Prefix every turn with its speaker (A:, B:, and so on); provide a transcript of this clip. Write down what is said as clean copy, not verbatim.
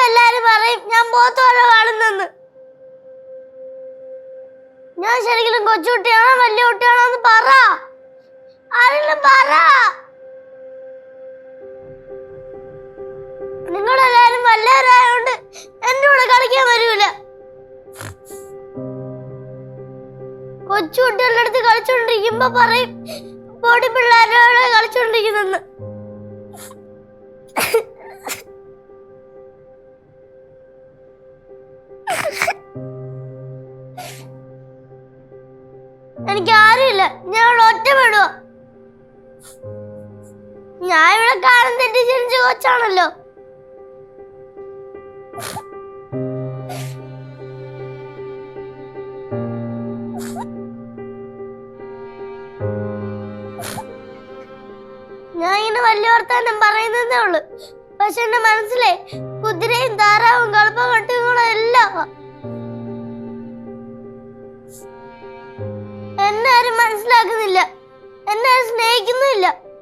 A: എല്ലാരും പറയും ഞാൻ പോത്തോടെ കാണുന്നെന്ന്. ഞാൻ ശരിക്കും കൊച്ചുകുട്ടിയാണോ വലിയ കുട്ടിയാണോ എന്ന് പറ. ആരെങ്കിലും പറ. നിങ്ങളെല്ലാരും വല്ലവരായോണ്ട് എന്റെ കൂടെ കളിക്കാൻ വരൂല. കൊച്ചുകുട്ടികളുടെ അടുത്ത് കളിച്ചോണ്ടിരിക്കുമ്പോ പറയും പൊടി പിള്ളേരോട് കളിച്ചോണ്ടിരിക്കുന്നെന്ന്. എനിക്ക് ആരുമില്ല. ഞാൻ ഒറ്റപ്പെടുക. ഞാൻ ഇവിടെ കാലം തെറ്റി ജനിച്ച കൊച്ചാണല്ലോ. ഞാൻ ഇങ്ങനെ വലിയ വർത്താനം പറയുന്നതേ ഉള്ളു. പക്ഷെ എന്റെ മനസ്സിലെ കുതിരയും താറാവും കളപ്പകട്ടുകളും എല്ലാം. എന്നെ ആരും മനസ്സിലാക്കുന്നില്ല. എന്നെ സ്നേഹിക്കുന്നില്ല.